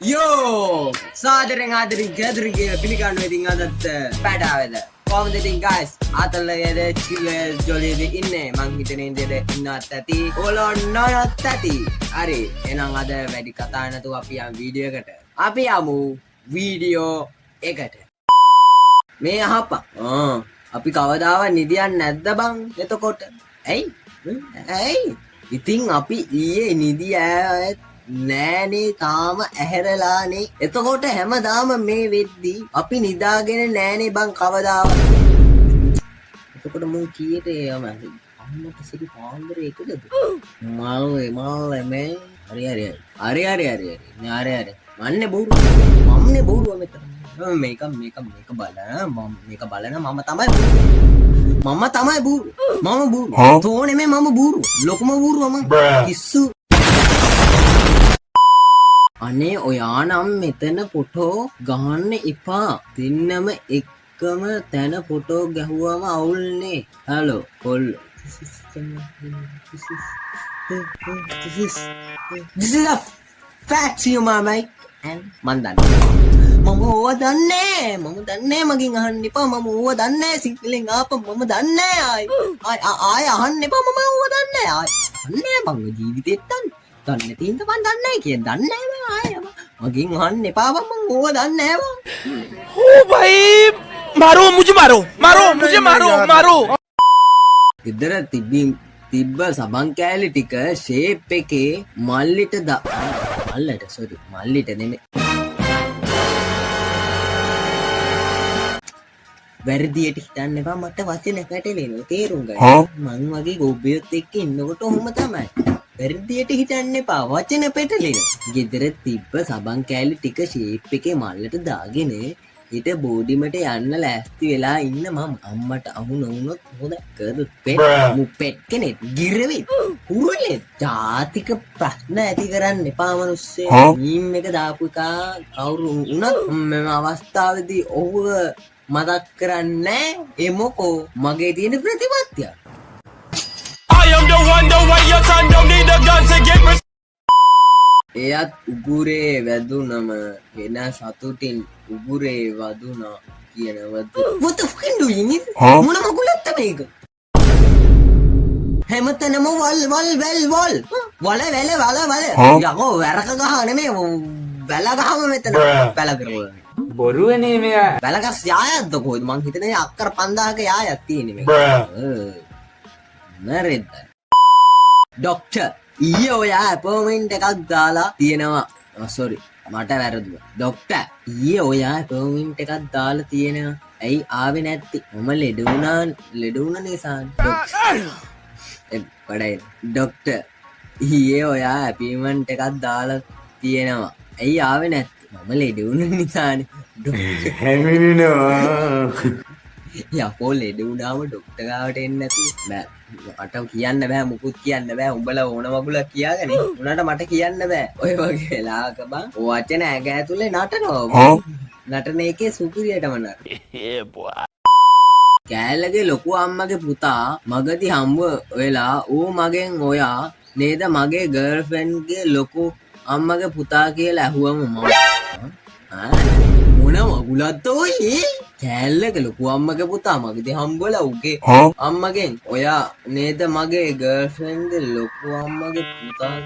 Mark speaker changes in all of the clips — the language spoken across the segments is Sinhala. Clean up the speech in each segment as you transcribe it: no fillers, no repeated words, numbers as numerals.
Speaker 1: Yo, සාදරෙන් ආදරෙන් ගැදරි කියලා පිළිගන්නවා ඉතින් අදත් පැඩාවෙද කොහොමද ඉතින් guys ආතල්ලයේද චිල් ජොලියේද ඉන්නේ මං හිතන්නේ ඉඳලා ඉන්නත් ඇති ඕලෝ නොනත් ඇති හරි එහෙනම් අද වැඩි කතා නැතුව අපි යමු වීඩියෝ එකට අපි යමු වීඩියෝ එකට මේ අහපන් අපි කවදාවත් නිදියන්නේ නැද්ද බං එතකොට ඇයි ඉතින් අපි ඊයේ නිදිය නෑනේ තාම ඇහැරලානේ එතකොට හැමදාම මේ වෙද්දි අපි නිදාගෙන නෑනේ බං කවදාවත් එතකොට මුන් කීයට යම අම්මට සිරි පාන්දර එකද මාළේ මේ හරි මන්නේ බෝරුව මෙතන මේක බලන මම තමයි බූරු තෝනේ මේ මම බූරු ලොකුම බූරුව මම කිස්සු අනේ ඔයා නම් මෙතන ෆොටෝ ගහන්න එපා. දෙන්නම එක්කම තැන ෆොටෝ ගැහුවම අවුල්නේ. හලෝ කොල්ලෝ. This is a fact you mate. මන් දන්නේ. මම ඕව දන්නේ. මගෙන් අහන්න එපා. මම ඕව දන්නේ. සිංහලෙන් ආපම මම දන්නේ. ආය අහන්න එපා. මම ඕව දන්නේ. අන්නේ බං ජීවිතේත් දන්නේ. දන්නේ තියෙනද මන් දන්නේ නැහැ කියන දන්නේ නැහැ මම මගෙන් අහන්න එපා බං මම ඕව දන්නේ නැහැ බං
Speaker 2: ओ भाई मारो
Speaker 1: ඉදර තිබ්බ සබන් කෑලි ටික ෂේප් එකේ මල්ලිට මල්ලිට නෙමෙයි වැරදියට හිතන්න එපා මට වචන පැටලෙනවා තේරුම් ගන්න මං වගේ ගොබ්බියොත් එක්ක ඉන්නකොට ඔහොම තමයි වැරදියට හිතන්න එපා වචන පැටලෙන. ගෙදර තිබ්බ සබන් කෑලි ටික ෂේප් එකේ මල්ලට දාගෙන ඊට බෝඩිමට යන්න ලෑස්ති වෙලා ඉන්න මම අම්මට අහු නොවුනොත් හොද කරපෙත් මුපෙත් කෙනෙක් ගිරවෙත් කුරුලේ ජාතික ප්‍රශ්න ඇති කරන්න එපා මිනිස්සේ. මීම් එක දාපු එක කවුරු වුණත් මම අවස්ථාවේදී ඔහුව මතක් කරන්නේ එමොකෝ මගේ තියෙන ප්‍රතිපත්තිය. එයත් උගුරේ වැදුනම වෙන සතුටින් උගුරේ වදුනා කියනවද what the fuck do you need මොන මගුලක්ද මේක හැමතැනම වල් යකෝ වැරක ගහ නෙමෙයි වැල ගහම මෙතන වැල කරවල
Speaker 2: බොරුවනේ මෙයා
Speaker 1: වැලගස් යායක්ද කොහෙද මං හිතන්නේ අක්කර 5000ක යායක් තියෙන්නේ මේක නරෙද්ද ඩොක්ටර් ඊයේ ඔයා අපොයින්ට් එකක් දාලා තියෙනවා සෝරි මට වැරදුනා ඩොක්ටර් ඊයේ ඔයා අපොයින්ට් එකක් දාලා තියෙනවා ඇයි ආවේ නැත්තේ මම ලෙඩ වුණා නිසා ඩොක්ටර් ඊයේ ඔයා අපොයින්ට් එකක් දාලා තියෙනවා ඇයි ආවේ නැත්තේ මම ලෙඩ වුණ නිසානේ යකෝ ලෙඩ වුණාම ඩොක්ටර් ගාවට එන්නේ නැතුව බෑ මට කියන්න බෑ මුකුත් කියන්න බෑ උඹලා ඕන මගුලක් කියාගෙන උනාට මට කියන්න බෑ ඔය වගේ වෙලාවක බං වචන ඇග ඇතුලේ නටනවා නටන එකේ සුපිරියටම නටන කෑල්ලගේ ලොකු අම්මගේ පුතා මගදී හම්බ වෙලා ඌ මගෙන් ඔයා නේද මගේ ගර්ල්ෆ්‍රෙන්ඩ්ගේ ලොකු අම්මගේ පුතා කියලා ඇහුවම මම මොන මගුලක්ද ඔය කෑල්ලක ලොකු අම්මගේ පුතා මගදී හම්බවලා උගේ අම්මගෙන් ඔයා නේද මගේ ගර්ල්ෆ්‍රෙන්ඩ් ලොකු අම්මගේ පුතා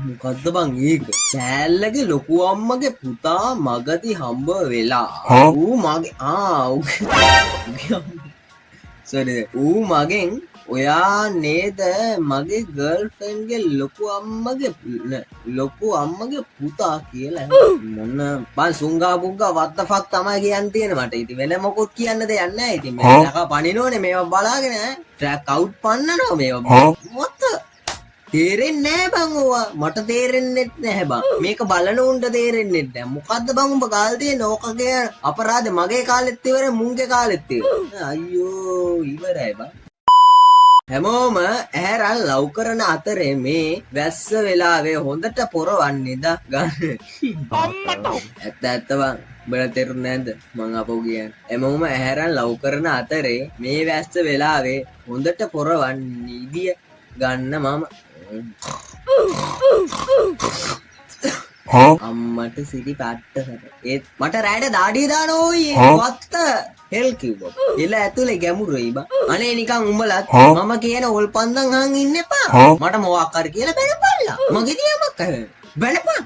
Speaker 1: මොකද්ද බං ඒක කෑල්ලගේ ලොකු අම්මගේ පුතා මගදී හම්බ වෙලා ඌ මගේ ඌ මගෙන් ඔයා නේද මගේ ගර්ල්ෆ්‍රෙන්ඩ්ගේ ලොකු අම්මගේ පුතා කියලා මොන බං සුංගා පුංගා what the fuck තමයි කියන්න තියෙන මට ඉතින් වෙන මොකොත් කියන්න දෙයක් නැහැ ඉතින් මම ලකා පනිනෝනේ මේවා බලාගෙන ට්‍රැක් අවුට් පන්නනවා මේවා මොකද තේරෙන්නේ නැහැ බං ඕවා මට තේරෙන්නේ නැහැ බං මේක බලන උන්ට තේරෙන්නේ නැහැ මොකද්ද බං උඹ කාලේ තියෙන ඕකගේ අපරාධ මගේ කාලෙත් ඉවරයි මුන්ගේ කාලෙත් ඉවරයි අයියෝ ඉවරයි බං හැමෝම ඇහැරන් ලව් කරන අතරේ මේ වැස්ස වෙලාවේ හොඳට පොරවන්නේ ගන්න ඇත්ත බං උඹලා තේරුන්නේ නැද්ද මං අපෝ කියන්නේ හැමෝම ඇහැරන් ලව් කරන අතරේ මේ වැස්ස වෙලාවේ හොඳට පොරවන්නේ ඉදිය ගන්න මම අම්මට සිටි පැට්ටකට ඒත් මට රෑට දාඩිය දාන ඕයි වත්ත හෙල් කිව්වා එල ඇතුලේ ගැමුරුයි බා අනේ නිකන් උඹලත් මම කියන ඔල් පන්දන් අහන් ඉන්න එපා මට මොකක් හරි කියලා බැනපල්ලා මගේ දියමක් අහ බැනපන්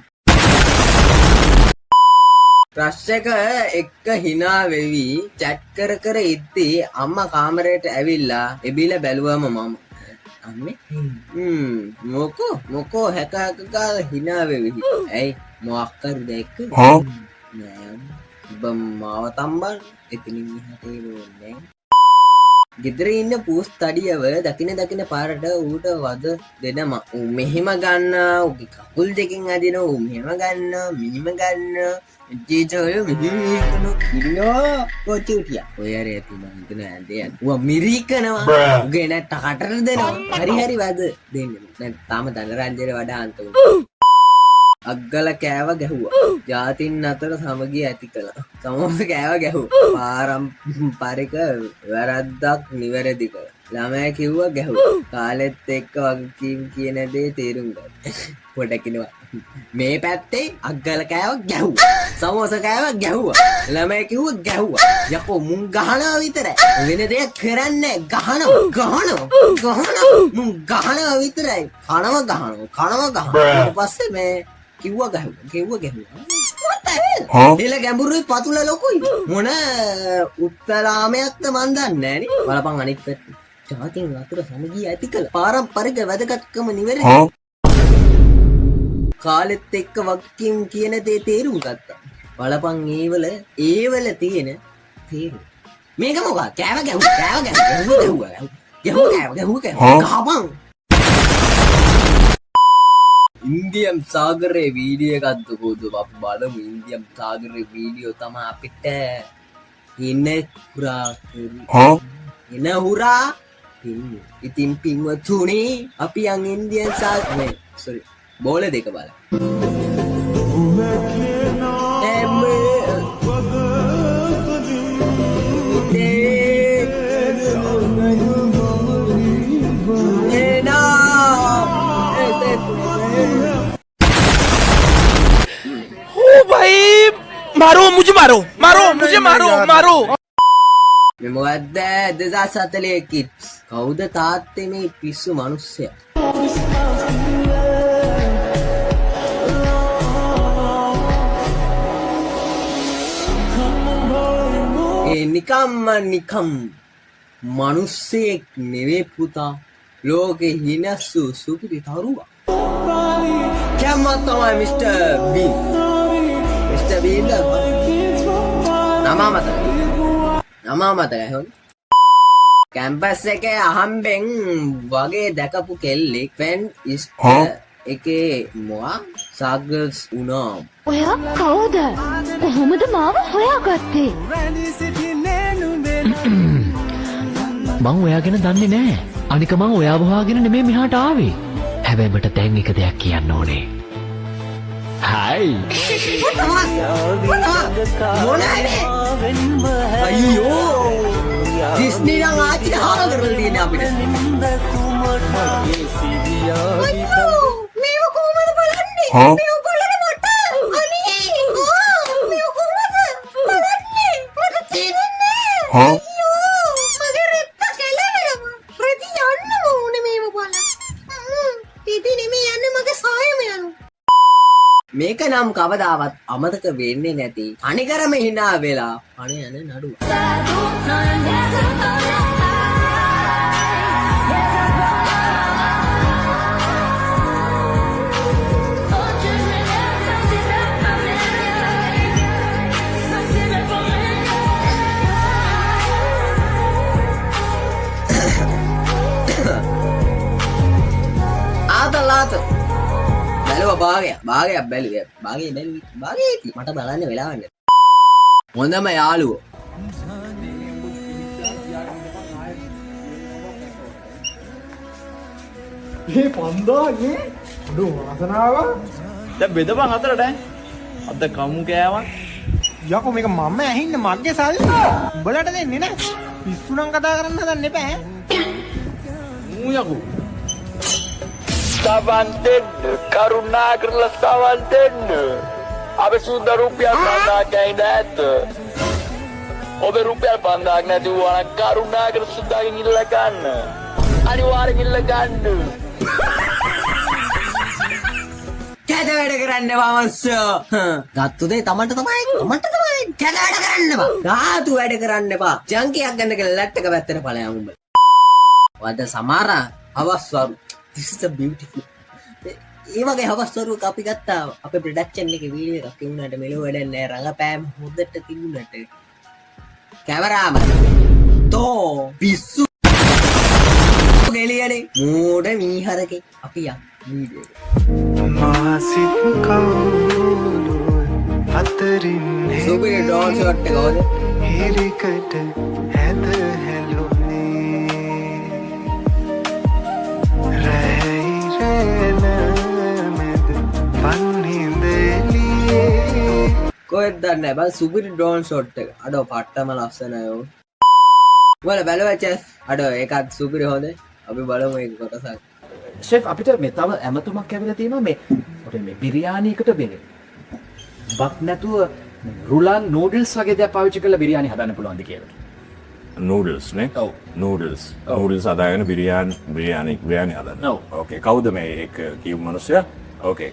Speaker 1: ක්‍රෂ් එක එක්ක හිනා වෙවි චැට් කර කර ඉද්දී අම්මා කාමරයට ඇවිල්ලා එබිල බැලුවම මම අම්මේ මොකෝ හැක හැක ගාලා හිනා වෙවි ඇයි මොකක් හරි දැක්ක නෑ ඔබ මාව තම්බන් එතනින් එහාට එන්නේ ගෙදර ඉන්න පූස් තඩියව දකින පාරට ඌට වද දෙනම ඌ මෙහෙම ගන්න ඌගේ කකුල් දෙකෙන් අදිනවා ඌ මෙහෙම ගන්න මෙහෙම ගන්න ජීජෝ මෙහෙම කිරියෝ කොචුටියා ඔය ඇරේ තුන හිතන ඇඳේ ඌ මිරිකනවා ඌගේ නැට කටර දෙනවා හරි වද දෙන්නේ දැන් තාම දනරංජනේ වඩා අන්ත අග්ගල කෑව ගැහුවා ජාතින් අතර සමගිය ඇති කළා සමෝස කෑව ගැහුවා පාරම්පරික වැරද්දක් නිවැරදි කළා ළමයා කිව්වා ගැහුවා කාලෙත් එක්ක වගකීම් කියන දේ තේරුම් ගන්න පොඩකිනවා මේ පැත්තේ අග්ගල කෑව ගැහුවා සමෝස කෑව ගැහුවා ළමයා කිව්වා ගැහුවා යකෝ මුන් ගහනවා විතරයි වෙන දෙයක් කරන්නේ ගහනවා මුන් ගහනවා විතරයි කනවා ඊට පස්සේ මේ කිව්වා ගැහුවා එල ගැඹුරුයි පතුල ලොකුයි මොන උත්තලාමයක්ද මන් දන්නේ නෑනේ බලපන් අනිත් පැත්ත ජාතින් අතර සමගිය ඇති කළ පාරම්පරික වැදගත්කම නිවැරදි කාලෙත් එක්ක වගකීම් කියන දේ තේරුම් ගත්තා බලපන් ඒවල තියෙන තේරුම මේක මොකක්ද කෑව ගැහුවා ඉන්දියම් සාගරයේ වීඩියෝ එකක් දුකෝදු අපි බලමු ඉන්දියම් සාගරයේ වීඩියෝ තමයි අපිට එන හුරා ඉතින් පින්වතුනි අපි යන් ඉන්දියන් සාගරේ සෝරි බෝල දෙක බලන්න
Speaker 2: मुझे मारो
Speaker 1: මෙමොකද්ද 2040 කිඩ්ස් කවුද තාත්තේ මේ පිස්සු මිනිස්සයා ඒ නිකම් මිනිස්සෙක් නෙවෙයි පුතා ලෝකේ හිනස්සු සුපිරි තරුවා කැමත් තමයි මිස්ටර් බීන් නම මතකයි හොන් කැම්පස් එකේ අහම්බෙන් වගේ දැකපු කෙල්ලෙක් ෆෙන් එකේ මොවා සාගර්ස් වුණා
Speaker 3: ඔයා කවුද කොහොමද මාව හොයාගත්තේ
Speaker 4: මං ඔයා ගැන දන්නේ නෑ අනික මං ඔයාව හොයාගෙන නෙමෙයි මෙහාට ආවේ හැබැයි මට දැන් එක දෙයක් කියන්න ඕනේ Hai.
Speaker 1: අයියෝ ඩිස්නි නම් ආච්චි හාර කරලා තියෙන අපිට අයියෝ මේව කොහමද බලන්නේ මේව බලන්න මට අනේ මේව කොහමද බලන්නේ මට තේරෙන්නේ අයියෝ මගේ රෙත්ත කෙලවෙනවා රෙදි යන්න ඕනේ මේව බලන්න ඉතින් මේ යන්නේ මගේ සායම යනවා මේක නම් කවදාවත් අමතක වෙන්නේ නැති අනිකරම hina වෙලා අනේ යන නඩුව ආතලාත බැලුවා භාගයක් බැලුවේ මට බලන්න වෙලාවක් නැහැ හොඳම යාළුවෝ
Speaker 5: මේ පන්දාගේ අඩෝ වාසනාව
Speaker 6: දැන් බෙදපන් අතරට අද කමු කෑවක්
Speaker 5: යකෝ මේක මම ඇහින්න මගේ සල්ලි උඹලට දෙන්නේ නැහැ පිස්සු නම් කතා කරන්න හදන්න එපා
Speaker 6: මූ යකෝ
Speaker 7: සවන් දෙන්න කරුණා කරලා සවන් දෙන්න අපි සුද්ද රුපියල් 5000ක් ඇයිද ඔබ රුපියල් 5000ක් නැති වුණා නම් කරුණා කර සුද්දාගෙන් ඉල්ල ගන්න අනිවාර්යෙන් ඉල්ල ගන්න
Speaker 1: කැත වැඩ කරන්න වමස්සෝ ගත්තු දේ තමන්ට තමයි කැත වැඩ කරන්න බා ධාතු වැඩ කරන්න එපා ජංකියක් ගන්න කියලා ලැට් එක පැත්තට ඵලයන් උඹ වද සමාරා හවස්වරු this is a beautiful ඒ වගේ හවස්වරුවක් අපි ගත්තා අපේ ප්‍රොඩක්ෂන් එකේ වීඩියෝ එකක් වුණාට මෙලෝ වැඩක් නැහැ රඟපෑම හොඳට තිබුණට කැමරාම තෝ පිස්සු ගෙලියනේ මෝඩ මීහරකේ අපි යම් වීඩියෝ එක
Speaker 8: මාසිත් කවුරු අතරින්
Speaker 1: සුපිරි ඩෝල් ෂොට් එක හොද
Speaker 8: හිරිකට හැද හැලුනේ රැයිරෙනමෙද පන්හිඳෙලියේ
Speaker 1: කොහෙද දන්නේ බං සුපිරි ඩෝල් ෂොට් එක අඩෝ පට්ටම ලස්සනයි ඔය වල බලව චස් අඩෝ ඒකත් සුපිරි හොඳ අපි බලමු ඒක කොටසක්
Speaker 9: ෂෙෆ් අපිට මේ තව ඇමතුමක් ඇවිල්ලා තියෙනවා මේ බිරියානියකට බෙනෙ. බක් නැතුව රුලන් නූඩල්ස් වගේ දේවල් පාවිච්චි කරලා බිරියානි හදන්න පුළුවන්ද කියලා.
Speaker 10: නූඩල්ස් නේ? ඔව්. නූඩල්ස් හදාගෙන බිරියානි හදන්න.
Speaker 9: ඔව්.
Speaker 10: ඕකේ. කවුද මේ එක කියු මිනිස්සයා? ඕකේ.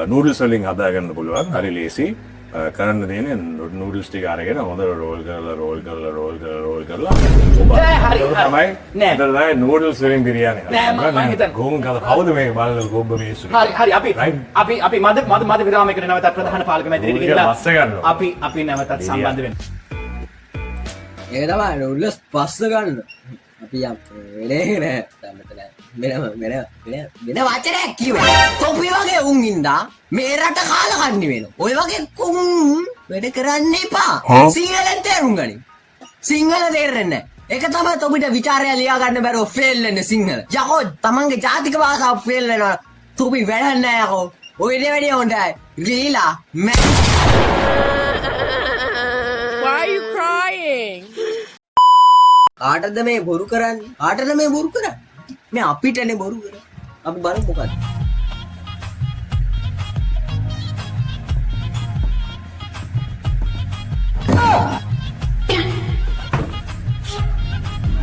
Speaker 10: නූඩල්ස් වලින් හදාගන්න පුළුවන්. හරි ලේසි. කරන්න තියෙන්නේ නූඩල්ස් ටික අරගෙන හොඳට රෝල් කරලා ඔබ
Speaker 9: හරි
Speaker 10: තමයි
Speaker 9: නෑ
Speaker 10: නෑ නූඩල්ස් වලින් බිරියානි
Speaker 9: නෑ මම හිතන්නේ
Speaker 10: ගොම් කවුද මේ බලන ගොබ්බ මිනිස්සු
Speaker 9: හරි අපි මද විරාමයකට නැවතත් ප්‍රධාන පාලක මැදිරියට ගිහිල්ලා අපි නැවතත් සම්බන්ධ වෙනවා
Speaker 1: ඒක තමයි නූඩල්ස් පස්ස ගන්න අපි යම් වෙලේ නෑ වෙන වචනයක් කිව්වා කොපි වගේ උන් ඉඳා මේ රට කාලා කන්නේ වෙන ඔය වගේ කුම් වැඩ කරන්න එපා සිංහලෙන් තේරුම් ගනි සිංහල තේරෙන්නේ ඒක තමයි ඔබට විචාරය ලියා ගන්න බැරුව ෆේල් වෙන්නේ සිංහල යකෝ තමන්ගේ ජාතික භාෂාව ෆේල් වෙනවා තුපි වැඩක් නෑ යකෝ ඔය ඉතින් වැඩි හොඳයි රීලා
Speaker 2: Why are you crying?
Speaker 1: කාටද මේ බොරු කරන්නේ මේ අපිටනේ බොරු කරන්නේ අපි බලමු මොකද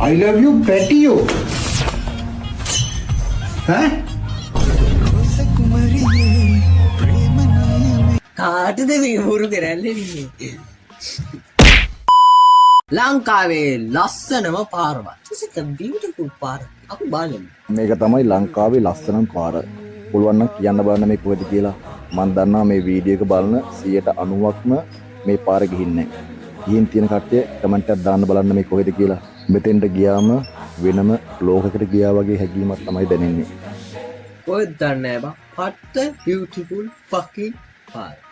Speaker 5: I love you Petio
Speaker 1: කාටද මේ බොරු කරන්නේ ලංකාවේ ලස්සනම පාරවල්. This is a beautiful park. අපි බලමු.
Speaker 11: මේක තමයි ලංකාවේ ලස්සනම පාර. පුළුවන් නම් කියන්න බලන්න මේ කොහෙද කියලා. මම දන්නවා මේ වීඩියෝ එක බලන 90%ක්ම මේ පාර ගිහින්නේ නැහැ. ගිහින් තියෙන කට්ටිය කමෙන්ට් එකක් දාන්න බලන්න මේ කොහෙද කියලා. මෙතෙන්ට ගියාම වෙනම ලෝකයකට ගියා වගේ හැඟීමක් තමයි දැනෙන්නේ.
Speaker 1: කොහෙද දන්නේ බා? What a beautiful fucking park.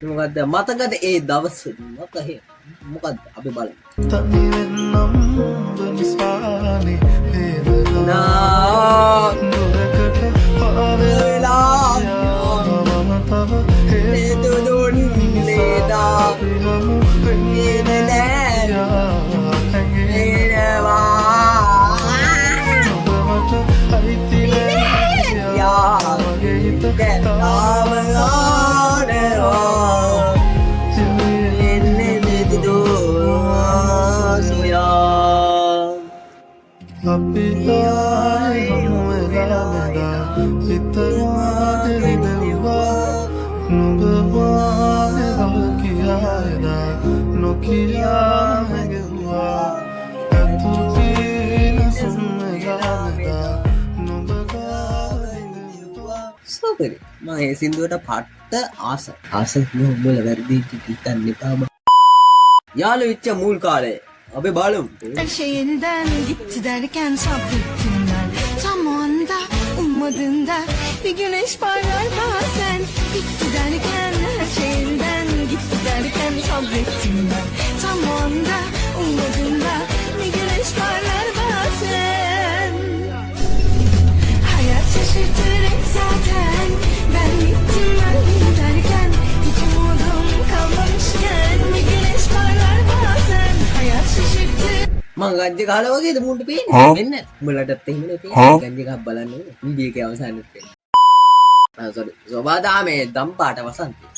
Speaker 1: මොකද්ද මතකද ඒ දවස් මතකේ මොකද්ද අපි බලමු සුපිරි මම ඒ සින්දුවට පට්ට ආස උඹල වැඩි හිතන්න එපා යාළු වෙච්ච මුල් කාලේ අපි බලමු
Speaker 3: Şeyinden gitti derken sabrettim ben tam o anda ummadığında bir güneş parlar bazen gitti derken her şeyinden gitti derken sabrettim ben tam o anda ummadığında bir güneş parlar bazen hayat şaşırtır hep zaten ben gittim derken hiç umudum kalmamışken bir güneş parlar bazen hayat şaşırtır
Speaker 1: මං ගංජ ගහලා වගේද මුන්ට පේන්නේ මෙන්න උඹලටත් එහෙමනේ පේන්නේ ගංජ ගහ බලන්න ඕනේ වීඩියෝ එකේ අවසානෙත් පේන්නේ සෝරි සෝබාදාමේ දම්පාට වසන්තේ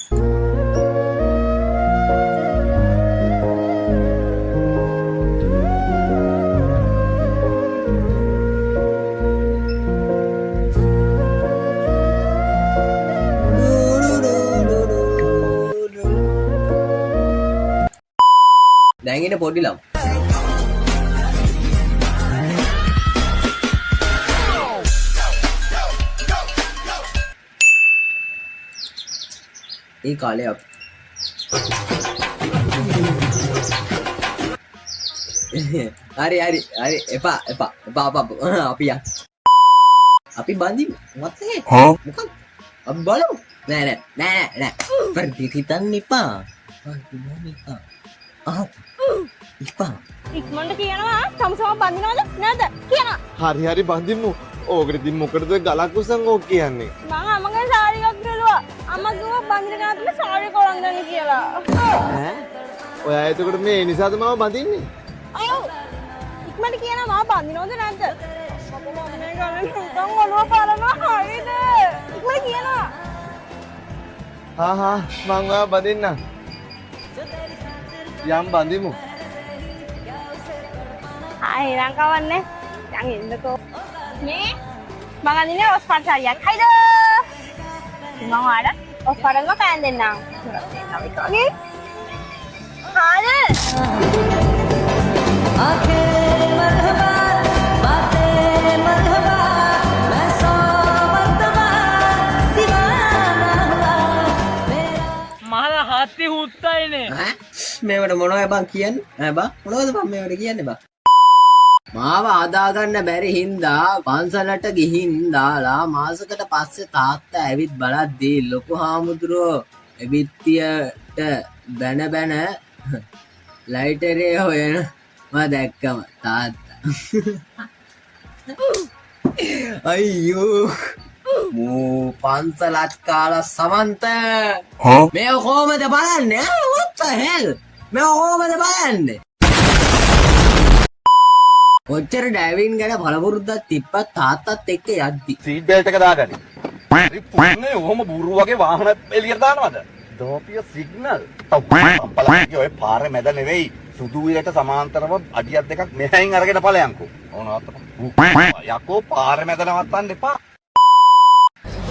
Speaker 1: දැන් ඉන්නේ පොඩි ළම ඒ කාලේ අපි හරි එපා අපි යන් අපි බඳිමු what the heck මොකක්ද අපි බලමු නෑ පරිදි හිතන්න එපා ඉපා
Speaker 2: ඉක්මනට කියනවා සමසම බඳිනවද නැද්ද කියනවා.
Speaker 5: හරි බඳිමු. ඕකට ඉතින් මොකටද ගලක් උසන් ඕක කියන්නේ?
Speaker 2: මම අම්මගේ සාරි එකක් නෙළුවා. අම්මා කිව්වා බඳින ගාතුල සාරි කොලන් ගන්න කියලා.
Speaker 5: ඈ? ඔයා එතකොට මේ නිසාද මම බඳින්නේ?
Speaker 2: අයියෝ. ඉක්මනට කියනවා මම බඳිනවද නැද්ද? මම මේ ගානේ උතන් ඔලුව පාරනවා හරිද? ඉක්මනට කියනවා.
Speaker 5: මං ඔයා බඳින්නම්. යම් බඳිමු.
Speaker 2: ඉරන් කවන්නේ. දැන් එන්නකෝ. මේ මම අදින්නේ ඔස් පාටාරියක්. හයිද? මම ආඩ ඔස් පාටල්ම පෑන් දෙන්නම්. ඔකේ. හාද?
Speaker 6: මහලා හත්ති හුත්තයිනේ.
Speaker 1: මේවට මොනවද බං කියන්නේ බං මොනවද බං මේවට කියන්නේ බං මාව ආදාගන්න බැරි හින්දා පන්සලට ගිහින් දාලා මාසකට පස්සේ තාත්තා ඇවිත් බලද්දී ලොකු හාමුදුරුවෝ එබිත්තියට බැන ලයිටරේ හොයන මම දැක්කම තාත්තා අයියෝ මෝ පන්සලත් කාලා සමන්ත මේ කොහමද බලන්නේ what the hell මේ කොහමද බලන්නේ කොච්චර ඩ්‍රයිවිං ගැන බලපුරුද්දක් තිබ්බත් තාත්තත් එක්ක යද්දි
Speaker 9: සීට් බෙල්ට් එක දාගනි. හරි පුන්නේ ඔහොම බූරු වගේ වාහන එළියට දානවද? දෝපිය සිග්නල්. අපලගේ ඔය පාරේ මැද නෙවෙයි. සුදු විලට සමාන්තරව අඩියක් දෙකක් මෙහෙන් අරගෙන ඵලයන්කෝ. ඕනවත්. යකෝ පාරේ මැද නවත්තන්න එපා.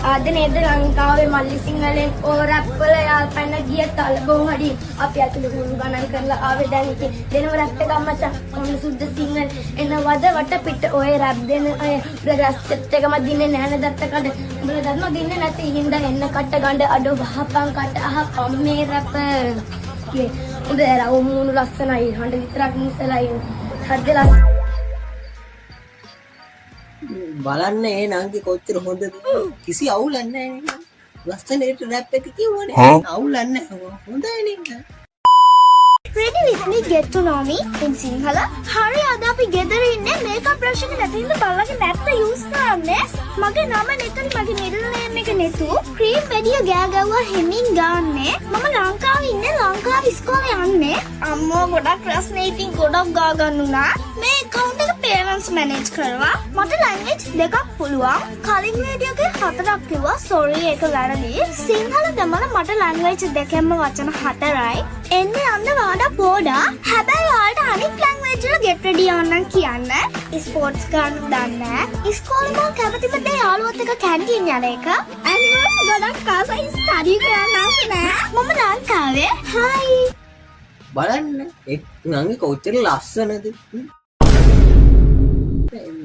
Speaker 2: ආද නේද ලංකාවේ මල්ලි සිංහලෙන් ඕ රැප් වල යාල්පන්න ගිය තලබෝ හඩි අපි අතුළු හුරු ගණන් කරලා ආවේ දැන් ඉතින් දෙනව රැප් එක මචං මොන සුද්ධ සිංහල එනවද වට පිට ඔය රැප් දෙන අය බ්‍රදර්ස් එකම දින්නේ නැහැ දත්ත කඩ උඹලා දන්නව දින්නේ නැති හින්දා එන්න කට ගඳ අඩෝ වහපන් කට අහපන් මේ රැප් කියේ උඹ රවු මූණු ලස්සනයි හඬ විතරක් නිසලයි හදලා
Speaker 1: බලන්න ඒ නංගි කොච්චර හොඳද කිසි අවුලක් නැහැ නේ ලස්සනට රැප් එක කිව්වනේ අවුලක් නැහැ හොඳයි නේද
Speaker 2: Ready with me get to know me in Sinhala. හරි අද අපි ගෙදර ඉන්නේ මේකප් බ්‍රෂ් එක නැති ඉඳ බලලගේ නැත්ත යූස් කරන්නේ. මගේ නම නෙතන මගේ මිඩල් නේම් එක නෙතු. ක්‍රීම් වැඩිය ගෑ ගැව්වා හෙමින් ගාන්නේ. මම ලංකාවේ ඉන්නේ ලංකාවේ ඉස්කෝලේ යන්නේ. අම්මෝ ගොඩක් ප්‍රශ්න ඉතින් ගොඩක් ගා ගන්නුනා. මේ account එක parents manage කරවා. මට language දෙකක් පුළුවන්. කලින් වීඩියෝ එකේ 4ක් කිව්වා sorry ඒක වැරදි. සිංහල දෙමළ මට language දෙකෙන්ම වචන 4යි. එන්නේ යන්න වාඩ පොඩා හැබැයි ඔයාලට අනිත් ලැන්ග්වේජ් වල get ready යවන්නම් කියන්න ස්පෝර්ට්ස් ගන්න දන්නේ ඉස්කෝලේ මම කැමතිම දේ යාළුවොත් එක්ක කැන්ටීන් යන එක අනිවාර්යයෙන් ගොඩක් ආසයි ස්ටඩි කරන්න ආස නෑ මම ලංකාවේ හයි
Speaker 1: බලන්න එක් නංගි කොච්චර ලස්සනද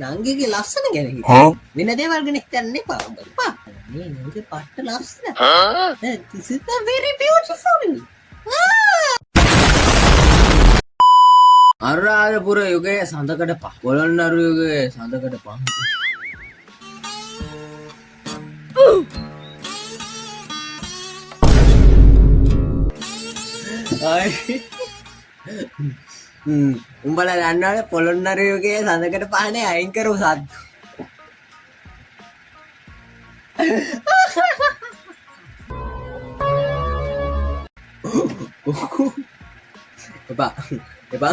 Speaker 1: නංගිගේ ලස්සන ගැන හිතන්න වෙන දේවල් ගැන හිතන්න එපා මේ නංගි පට්ට ලස්සන this is very beautiful Anuradhapura යුගයේ සඳකඩ පහ පොළොන්නරු යුගයේ සඳකඩ පහ උඹලා දන්නවනේ පොළොන්නරු යුගයේ සඳකඩ පහනේ අයින් කරපු සද්ද එපා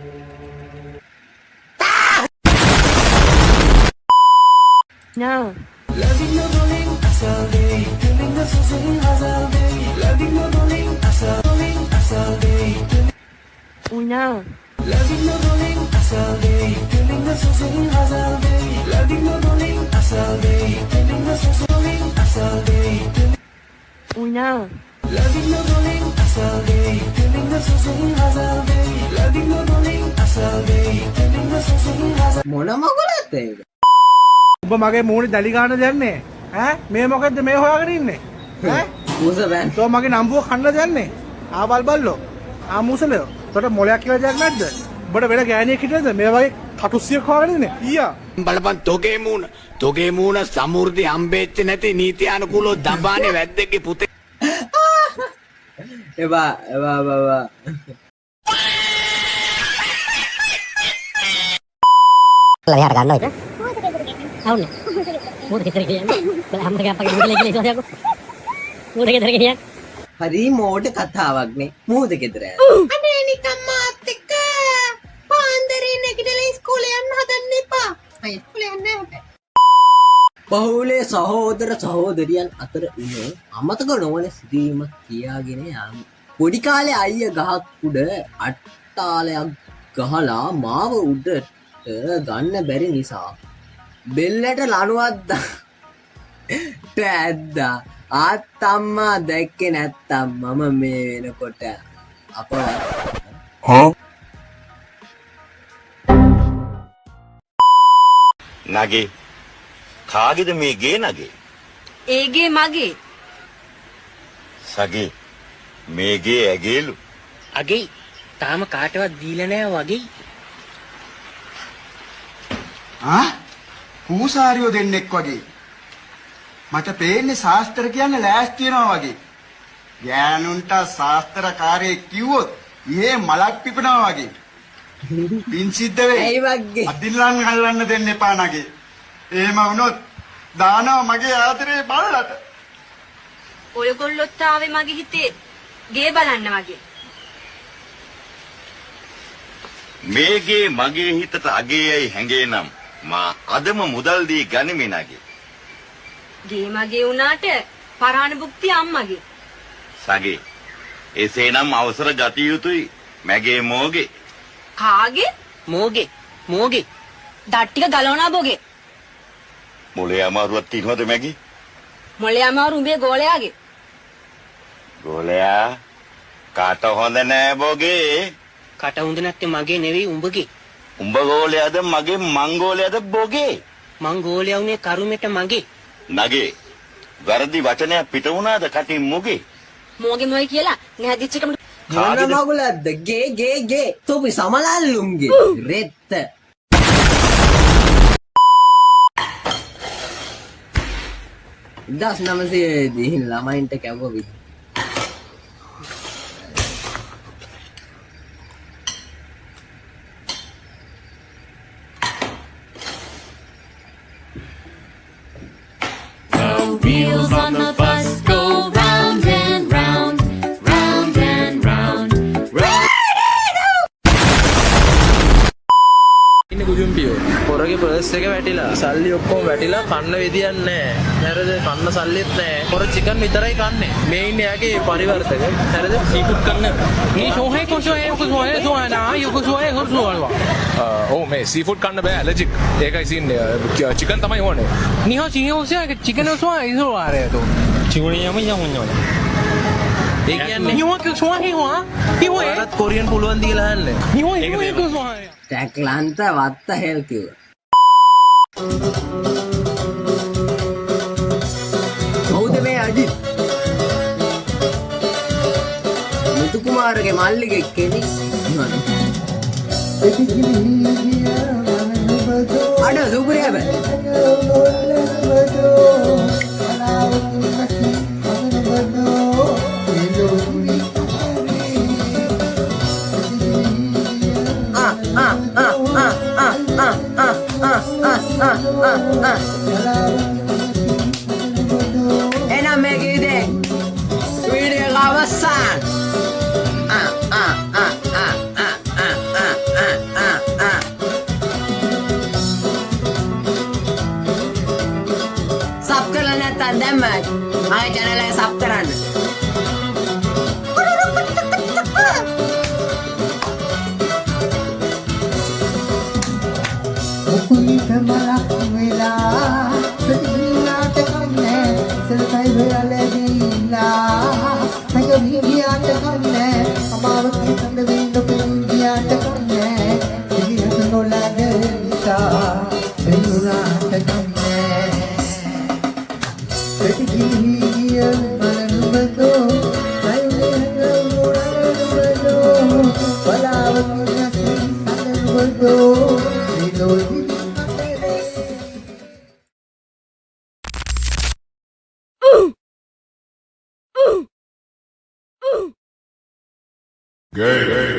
Speaker 3: now. Oh no. Oh no.
Speaker 1: මොන මගුලක්ද ඒක?
Speaker 5: ඔබ මගේ මූණේ දැලි ගන්න දෙන්නේ ඈ මේ මොකද්ද මේ හොයාගෙන ඉන්නේ ඈ
Speaker 1: මූස බෑන්
Speaker 5: තෝ මගේ නම්බුව කන්න දෙන්නේ ආවල් බල්ලෝ මුසලයෝ තොට මොලයක් කියලා දෙයක් නැද්ද ඔබට වෙන ගෑණියෙක් හිටියද මේ වගේ කටුස්සියක් හොයාගෙන ඉන්නේ ඊයා
Speaker 9: බලපන් තොගේ මූණ සමෘද්ධි හම්බෙච්ච නැති නීතියානුකූලව දඹානේ වැද්දෙක්ගේ පුතේ
Speaker 1: එවා
Speaker 12: ලයාර ගන්නවා ඒක අවුල මොකද ගෙදර කියන්නේ බල අම්මගේ අප්පගේ මුදලේ කියලා ඉස්සරහට මොකද ගෙදර කියන්නේ
Speaker 1: හරි මෝඩ කතාවක් නේ මොකද ගෙදර
Speaker 3: අනේ නිකම් මාත් එක්ක පාන්දරේ නැගිටලා ඉස්කෝලේ යන්න හදන්න එපා. අය ඉස්කෝලේ යන්න නැහැ.
Speaker 1: බහුලේ සහෝදර සහෝදරියන් අතර ඉන්නේ අමතක නොවන සිදුවීමක් කියාගෙන යමු. පොඩි කාලේ අයියා ගහක් උඩ අට්ටාලයක් ගහලා මාව උඩට ගන්න බැරි නිසා බෙල්ලට ලණුවක් ඇද්දා. ආත්තම්මා දැක්කේ නැත්තම් මම මේ වෙනකොට
Speaker 9: නගේ කාගේද මේ ගේ නගේ?
Speaker 3: ඒගේ මගේ.
Speaker 9: සගේ මේ ගේ ඇගේලු.
Speaker 12: අගේ තාම කාටවත් දීලා නැහැ වගේ.
Speaker 5: පූසාරියෝ දෙන්නෙක් වගේ මට පේන්නේ ශාස්ත්‍ර කියන්නේ ලෑස්ති වෙනවා වගේ ගෑනුන්ට ශාස්ත්‍රකාරයෙක් කිව්වොත් ඊයේ මලක් පිපෙනවා වගේ පින් සිද්ධ වෙයි.
Speaker 1: ඇයි වගේ?
Speaker 5: අදිල්ලන් හල්ලන්න දෙන්න එපා නගේ. එහෙම වුණොත් දානවා මගේ ආදරේ බල්ලට.
Speaker 3: ඔයගොල්ලොත් ආවේ මගේ හිතේ ගේ බලන්න වගේ.
Speaker 9: මේ ගේ මගේ හිතට අගේයි හැංගේ නම් මා අදම මුදල් දී ගනිමි නගේ.
Speaker 3: ගේ මගේ වුණාට පරාණ භුක්තිය අම්මගේ.
Speaker 9: සගේ එසේනම් අවසර ගත යුතුයි මගේ මෝගේ.
Speaker 3: කාගේ?
Speaker 12: මෝගේ
Speaker 3: දත් ටික ගලවනා බොගේ.
Speaker 9: මොලේ අමාරුවක් තියනවද මගේ?
Speaker 3: මොලේ අමාරු උඹේ ගෝලයාගේ.
Speaker 9: ගෝලයා කාට හොඳ නෑ බොගේ.
Speaker 12: කට හොඳ නැත්තේ මගේ නෙවෙයි උඹගේ.
Speaker 9: උඹ ගෝලයාද මගේ මං ගෝලයාද බොගේ?
Speaker 12: මං ගෝලයා උනේ කරුමෙට මගේ.
Speaker 9: නගේ වැරදි වචනයක් පිට වුණාද කටින් මුගේ?
Speaker 3: මෝගේ මොයි කියලා නැදිච්ච එකම
Speaker 1: මොන මගුලක්ද ගේ තොපි සමලල්ලුම්ගේ රෙත්ත 1900 දී ළමයින්ට කැවුව විදිහ.
Speaker 3: wheels on the bus go round and round, round and round, round.
Speaker 6: ඉන්නේ කුජුම්පියෝ. පොරගේ පර්ස් එක වැටිලා. සල්ලි ඔක්කොම වැටිලා කන්න විදියක් නැහැ. හරිද? කන්න සල්ලිත් නැහැ. පොර චිකන් විතරයි කන්නේ. මේ ඉන්නේ යාගේ පරිවර්තක. හරිද? සීෆුඩ් කන්න.
Speaker 13: මේ ෂෝහේ කොෂෝහේ සෝනා යුකසෝහේ කොසෝනවා. ඕ මේ සීෆුඩ් කන්න බෑ ඇලර්ජික්. ඒකයි සින්නේ. චිකන් තමයි ඕනේ. නිහෝ චිකන් චිකන් සෝවා ඉසෝ ආරේ තෝ. චිකුණියම යමුඤ්ඤෝ.
Speaker 6: ඒ කියන්නේ
Speaker 13: නිහෝ කොසෝහේ හොා. නිහෝ
Speaker 6: ඔයාලත් කොරියන් පුළුවන් දී කියලා අහන්නේ.
Speaker 13: නිහෝ කොසෝහේ.
Speaker 1: ටැක්ලන්ත වත්ත හෙල් කිව්වා. කවුද මේ අජිත්? මුතු කුමාරගේ මල්ලිගේ කෙනෙක්. අඩ සුපුරිය බෑ. එනම් මේ ගීතේ වීඩියෝ අවසන්. නම් දැම්ම මගේ channel එක sub කරන්න.
Speaker 8: කුලිත මලක් වෙලා ප්‍රතිලාට කන්නේ සල්කයි වෙලදීලා මග විදියට කන්නේ අමාවකී සඳ වෙන්න පුංගියට කන්නේ ඉතිහස නොලදීසා වෙනුනාට කන්නේ ප්‍රතිගිය බලනුබදෝ අයුනේ මොරනුබදෝ බලාවකී නැසී සඳනුබදෝ
Speaker 14: Gay.